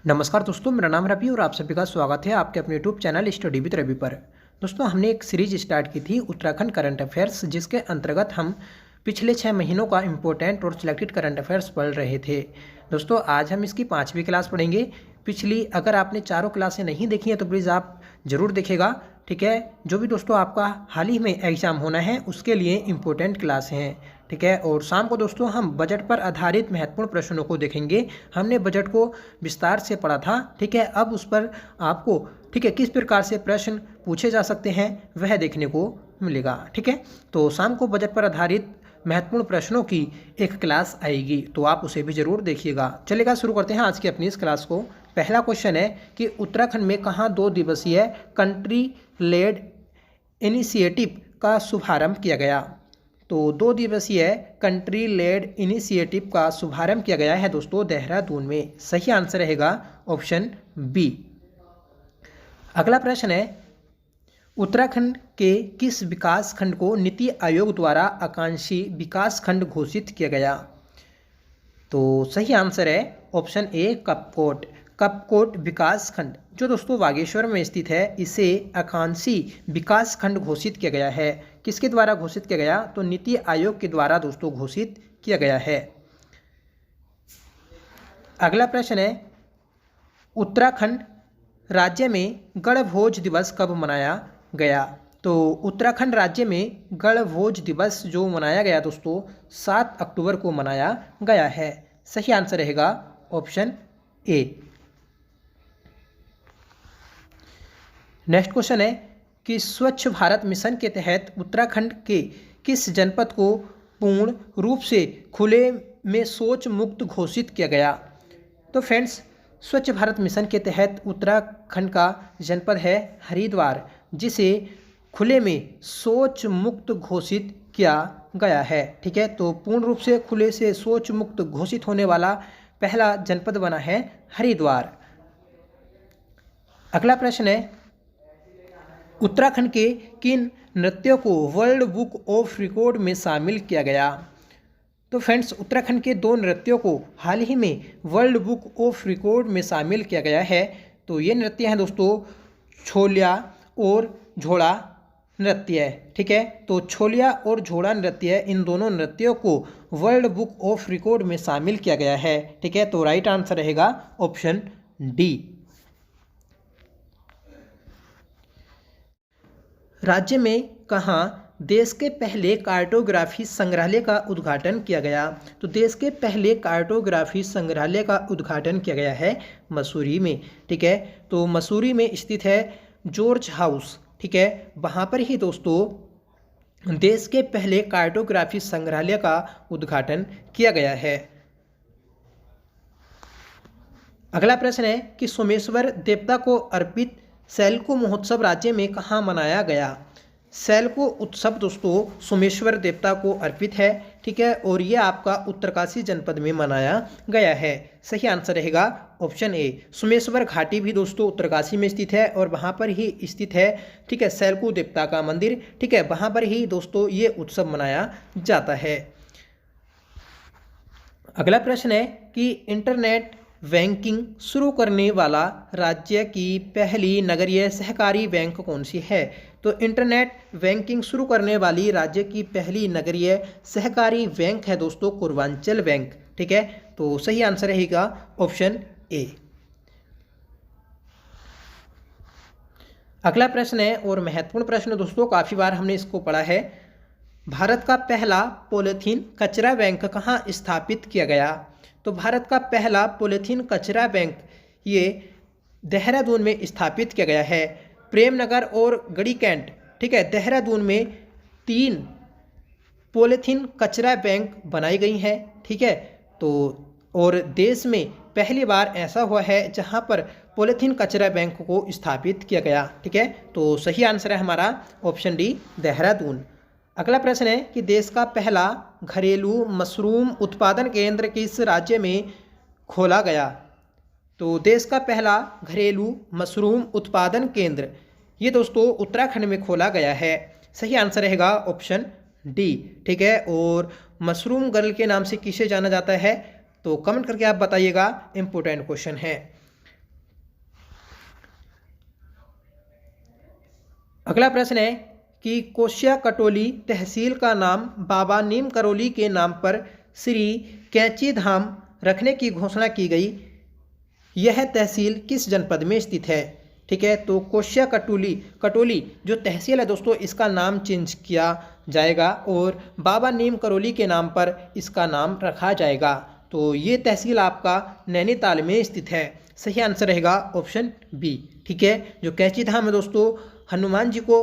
नमस्कार दोस्तों, मेरा नाम रवि और आप सभी का स्वागत है आपके अपने YouTube channel study with Ravi पर। दोस्तों, हमने एक सीरीज स्टार्ट की थी उत्तराखंड करंट अफेयर्स, जिसके अंतर्गत हम पिछले 6 महीनों का इम्पोर्टेंट और सिलेक्टेड करंट अफेयर्स पढ़ रहे थे। दोस्तों, आज हम इसकी 5वीं क्लास पढ़ेंगे। पिछली अगर आपने चारों क्लासें नहीं देखी हैं तो प्लीज़ आप ज़रूर देखिएगा, ठीक है। जो भी दोस्तों आपका हाल ही में एग्ज़ाम होना है उसके लिए इम्पोर्टेंट क्लास हैं, ठीक है। और शाम को दोस्तों हम बजट पर आधारित महत्वपूर्ण प्रश्नों को देखेंगे। हमने बजट को विस्तार से पढ़ा था, ठीक है। अब उस पर आपको, ठीक है, किस प्रकार से प्रश्न पूछे जा सकते हैं वह देखने को मिलेगा, ठीक है। तो शाम को बजट पर आधारित महत्वपूर्ण प्रश्नों की एक क्लास आएगी, तो आप उसे भी ज़रूर देखिएगा। चलेगा, शुरू करते हैं आज की अपनी इस क्लास को। पहला क्वेश्चन है कि उत्तराखंड में कहाँ 2 दिवसीय कंट्री लेड इनिशिएटिव का शुभारंभ किया गया। तो 2 दिवसीय कंट्री लेड इनिशिएटिव का शुभारंभ किया गया है दोस्तों देहरादून में। सही आंसर रहेगा ऑप्शन बी। अगला प्रश्न है, उत्तराखंड के किस विकास खंड को नीति आयोग द्वारा आकांक्षी विकास खंड घोषित किया गया। तो सही आंसर है ऑप्शन ए कपकोट। कपकोट विकास खंड जो दोस्तों बागेश्वर में स्थित है, इसे आकांक्षी विकास खंड घोषित किया गया है। किसके द्वारा घोषित किया गया, तो नीति आयोग के द्वारा दोस्तों घोषित किया गया है। अगला प्रश्न है, उत्तराखंड राज्य में गणभोज दिवस कब मनाया गया। तो उत्तराखंड राज्य में गणभोज दिवस जो मनाया गया दोस्तों 7 अक्टूबर को मनाया गया है। सही आंसर रहेगा ऑप्शन ए। नेक्स्ट क्वेश्चन है कि स्वच्छ भारत मिशन के तहत उत्तराखंड के किस जनपद को पूर्ण रूप से खुले में शौच मुक्त घोषित किया गया। तो फ्रेंड्स, स्वच्छ भारत मिशन के तहत उत्तराखंड का जनपद है हरिद्वार, जिसे खुले में शौच मुक्त घोषित किया गया है, ठीक है। तो पूर्ण रूप से खुले से शौच मुक्त घोषित होने वाला पहला जनपद बना है हरिद्वार। अगला प्रश्न है, उत्तराखंड के किन नृत्यों को वर्ल्ड बुक ऑफ रिकॉर्ड में शामिल किया गया। तो फ्रेंड्स, उत्तराखंड के 2 नृत्यों को हाल ही में वर्ल्ड बुक ऑफ रिकॉर्ड में शामिल किया गया है। तो ये नृत्य हैं दोस्तों छोलिया और झोड़ा नृत्य, ठीक है। तो छोलिया और झोड़ा नृत्य, इन दोनों नृत्यों को वर्ल्ड बुक ऑफ रिकॉर्ड में शामिल किया गया है, ठीक है। तो राइट आंसर रहेगा ऑप्शन डी। राज्य में कहाँ देश के पहले कार्टोग्राफी संग्रहालय का उद्घाटन किया गया। तो देश के पहले कार्टोग्राफी संग्रहालय का उद्घाटन किया गया है मसूरी में, ठीक है। तो मसूरी में स्थित है जॉर्ज हाउस, ठीक है। वहाँ पर ही दोस्तों देश के पहले कार्टोग्राफी संग्रहालय का उद्घाटन किया गया है। अगला प्रश्न है कि सोमेश्वर देवता को अर्पित सैलकू महोत्सव राज्य में कहाँ मनाया गया। सैलकू उत्सव दोस्तों सोमेश्वर देवता को अर्पित है, ठीक है। और यह आपका उत्तरकाशी जनपद में मनाया गया है। सही आंसर रहेगा ऑप्शन ए। सोमेश्वर घाटी भी दोस्तों उत्तरकाशी में स्थित है और वहाँ पर ही स्थित है, ठीक है, सैलकू देवता का मंदिर, ठीक है। वहाँ पर ही दोस्तों ये उत्सव मनाया जाता है। अगला प्रश्न है कि इंटरनेट बैंकिंग शुरू करने वाला राज्य की पहली नगरीय सहकारी बैंक कौन सी है। तो इंटरनेट बैंकिंग शुरू करने वाली राज्य की पहली नगरीय सहकारी बैंक है दोस्तों पूर्वांचल बैंक, ठीक है। तो सही आंसर रहेगा ऑप्शन ए। अगला प्रश्न है और महत्वपूर्ण प्रश्न दोस्तों, काफ़ी बार हमने इसको पढ़ा है। भारत का पहला पॉलीथीन कचरा बैंक कहाँ स्थापित किया गया। तो भारत का पहला पॉलीथीन कचरा बैंक ये देहरादून में स्थापित किया गया है। प्रेमनगर और गढ़ी कैंट, ठीक है, देहरादून में 3 पॉलीथीन कचरा बैंक बनाई गई हैं, ठीक है। तो और देश में पहली बार ऐसा हुआ है जहां पर पॉलीथीन कचरा बैंक को स्थापित किया गया, ठीक है। तो सही आंसर है हमारा ऑप्शन डी देहरादून। अगला प्रश्न है कि देश का पहला घरेलू मशरूम उत्पादन केंद्र किस राज्य में खोला गया। तो देश का पहला घरेलू मशरूम उत्पादन केंद्र ये दोस्तों उत्तराखंड में खोला गया है। सही आंसर रहेगा ऑप्शन डी, ठीक है। और मशरूम गर्ल के नाम से किसे जाना जाता है, तो कमेंट करके आप बताइएगा, इंपॉर्टेंट क्वेश्चन है। अगला प्रश्न है कि कोश्या कटोली तहसील का नाम बाबा नीम करोली के नाम पर श्री कैंची धाम रखने की घोषणा की गई। यह तहसील किस जनपद में स्थित है? ठीक है, तो कोश्या कटोली जो तहसील है दोस्तों, इसका नाम चेंज किया जाएगा और बाबा नीम करोली के नाम पर इसका नाम रखा जाएगा। तो ये तहसील आपका नैनीताल में स्थित है। सही आंसर रहेगा ऑप्शन बी। ठीक है, जो कैंची धाम है दोस्तों हनुमान जी को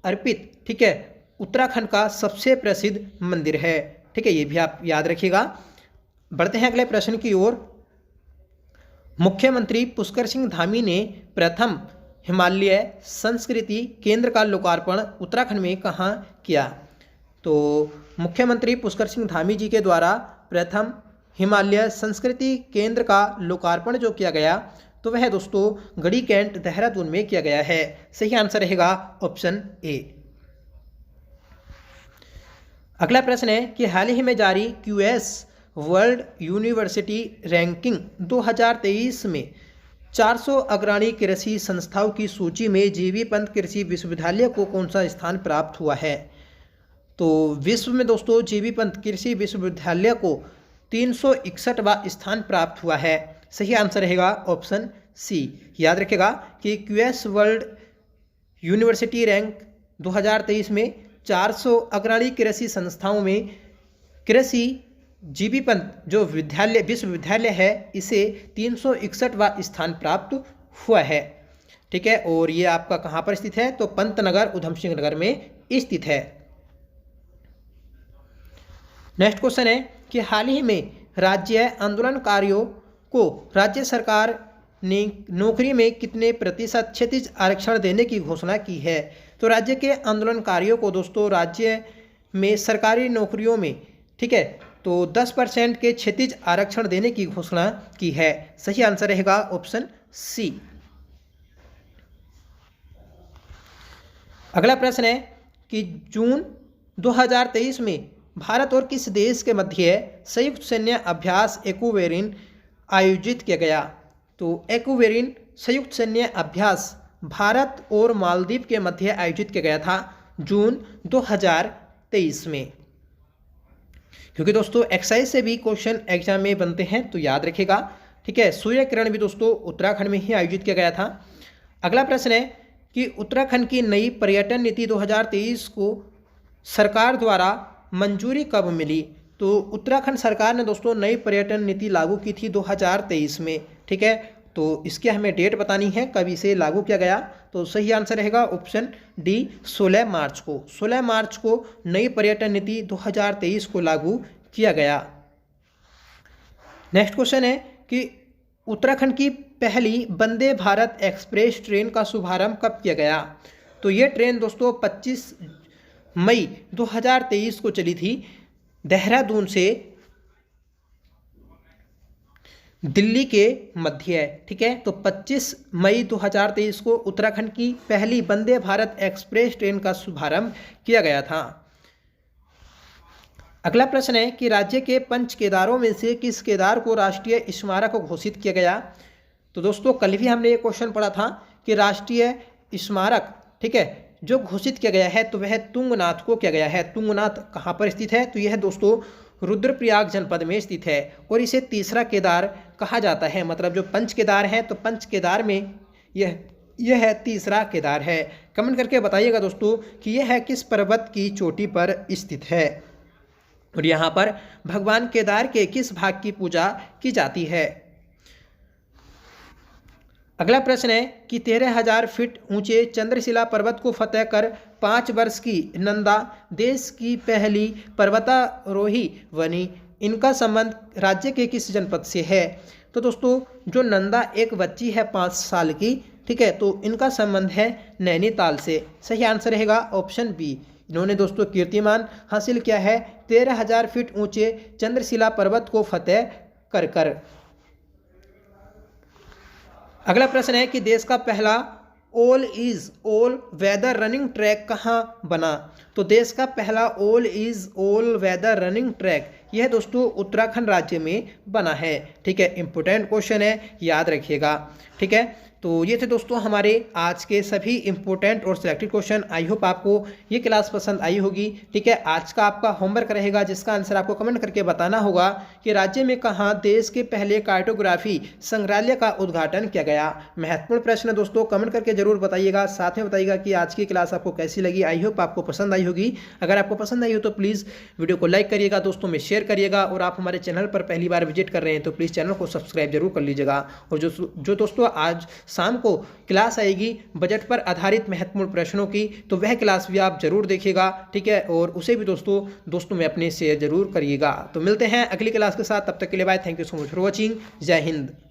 अर्पित, ठीक है, उत्तराखंड का सबसे प्रसिद्ध मंदिर है। ठीक है, ये भी आप याद रखिएगा। बढ़ते हैं अगले प्रश्न की ओर। मुख्यमंत्री पुष्कर सिंह धामी ने प्रथम हिमालय संस्कृति केंद्र का लोकार्पण उत्तराखंड में कहाँ किया? तो मुख्यमंत्री पुष्कर सिंह धामी जी के द्वारा प्रथम हिमालय संस्कृति केंद्र का लोकार्पण जो किया गया, तो वह दोस्तों गढ़ी कैंट देहरादून में किया गया है। सही आंसर रहेगा ऑप्शन ए। अगला प्रश्न है कि हाल ही में जारी क्यूएस वर्ल्ड यूनिवर्सिटी रैंकिंग 2023 में 400 अग्रणी कृषि संस्थाओं की सूची में जीबी पंत कृषि विश्वविद्यालय को कौन सा स्थान प्राप्त हुआ है? तो विश्व में दोस्तों जीबी पंत कृषि विश्वविद्यालय को 361वां स्थान प्राप्त हुआ है। सही आंसर रहेगा ऑप्शन सी। याद रखेगा कि क्यूएस वर्ल्ड यूनिवर्सिटी रैंक 2023 में 400 अग्रणी कृषि संस्थाओं में कृषि जीबी पंत जो विश्वविद्यालय है इसे 361वां स्थान प्राप्त हुआ है। ठीक है, और ये आपका कहाँ पर स्थित है? तो पंतनगर उधम सिंह नगर में स्थित है। नेक्स्ट क्वेश्चन है कि हाल ही में राज्य आंदोलनकारियों को राज्य सरकार ने नौकरी में कितने प्रतिशत क्षैतिज आरक्षण देने की घोषणा की है? तो राज्य के आंदोलनकारियों को दोस्तों राज्य में सरकारी नौकरियों में, ठीक है, तो 10% के क्षैतिज आरक्षण देने की घोषणा की है। सही आंसर रहेगा ऑप्शन सी। अगला प्रश्न है कि जून 2023 में भारत और किस देश के मध्य संयुक्त सैन्य अभ्यास एक्वेरिन आयोजित किया गया? तो एक्वेरिन संयुक्त सैन्य अभ्यास भारत और मालदीव के मध्य आयोजित किया गया था जून 2023 में। क्योंकि दोस्तों एक्साइज से भी क्वेश्चन एग्जाम में बनते हैं तो याद रखिएगा। ठीक है, सूर्य किरण भी दोस्तों उत्तराखंड में ही आयोजित किया गया था। अगला प्रश्न है कि उत्तराखंड की नई पर्यटन नीति 2023 को सरकार द्वारा मंजूरी कब मिली? तो उत्तराखंड सरकार ने दोस्तों नई पर्यटन नीति लागू की थी 2023 में। ठीक है, तो इसके हमें डेट बतानी है कब इसे लागू किया गया। तो सही आंसर रहेगा ऑप्शन डी 16 मार्च को। 16 मार्च को नई पर्यटन नीति 2023 को लागू किया गया। नेक्स्ट क्वेश्चन है कि उत्तराखंड की पहली वंदे भारत एक्सप्रेस ट्रेन का शुभारंभ कब किया गया? तो ये ट्रेन दोस्तों 25 मई 2023 को चली थी देहरादून से दिल्ली के मध्य। ठीक है, तो 25 मई 2023 को उत्तराखंड की पहली वंदे भारत एक्सप्रेस ट्रेन का शुभारंभ किया गया था। अगला प्रश्न है कि राज्य के पंच केदारों में से किस केदार को राष्ट्रीय स्मारक घोषित किया गया? तो दोस्तों कल भी हमने ये क्वेश्चन पढ़ा था कि राष्ट्रीय स्मारक, ठीक है, जो घोषित किया गया है तो वह तुंगनाथ को किया गया है। तुंगनाथ कहाँ पर स्थित है? तो यह दोस्तों रुद्रप्रयाग जनपद में स्थित है और इसे तीसरा केदार कहा जाता है। मतलब जो पंच केदार है तो पंच केदार में यह तीसरा केदार है। कमेंट करके बताइएगा दोस्तों कि यह किस पर्वत की चोटी पर स्थित है और यहाँ पर भगवान केदार के किस भाग की पूजा की जाती है। अगला प्रश्न है कि 13,000 फीट ऊंचे चंद्रशिला पर्वत को फतेह कर 5 वर्ष की नंदा देश की पहली पर्वतारोही बनी। इनका संबंध राज्य के किस जनपद से है? तो दोस्तों जो नंदा एक बच्ची है 5 साल की, ठीक है, तो इनका संबंध है नैनीताल से। सही आंसर रहेगा ऑप्शन बी। इन्होंने दोस्तों कीर्तिमान हासिल किया है 13,000 फीट ऊंचे चंद्रशिला पर्वत को फतेह कर कर। अगला प्रश्न है कि देश का पहला ऑल वेदर रनिंग ट्रैक कहाँ बना? तो देश का पहला ऑल वेदर रनिंग ट्रैक यह दोस्तों उत्तराखंड राज्य में बना है। ठीक है, इंपॉर्टेंट क्वेश्चन है, याद रखिएगा। ठीक है, तो ये थे दोस्तों हमारे आज के सभी इंपॉर्टेंट और सिलेक्टेड क्वेश्चन। आई होप आपको ये क्लास पसंद आई होगी। ठीक है, आज का आपका होमवर्क रहेगा जिसका आंसर आपको कमेंट करके बताना होगा कि राज्य में कहाँ देश के पहले कार्टोग्राफी संग्रहालय का उद्घाटन किया गया। महत्वपूर्ण प्रश्न दोस्तों, कमेंट करके जरूर बताइएगा। साथ में बताइएगा कि आज की क्लास आपको कैसी लगी। आई होप आपको पसंद आई होगी। अगर आपको पसंद आई हो तो प्लीज़ वीडियो को लाइक करिएगा, दोस्तों में शेयर करिएगा, और आप हमारे चैनल पर पहली बार विजिट कर रहे हैं तो प्लीज़ चैनल को सब्सक्राइब जरूर कर लीजिएगा। और जो दोस्तों आज शाम को क्लास आएगी बजट पर आधारित महत्वपूर्ण प्रश्नों की, तो वह क्लास भी आप जरूर देखिएगा। ठीक है, और उसे भी दोस्तों में अपने शेयर जरूर करिएगा। तो मिलते हैं अगली क्लास के साथ, तब तक के लिए bye. Thank you so much for watching. जय हिंद।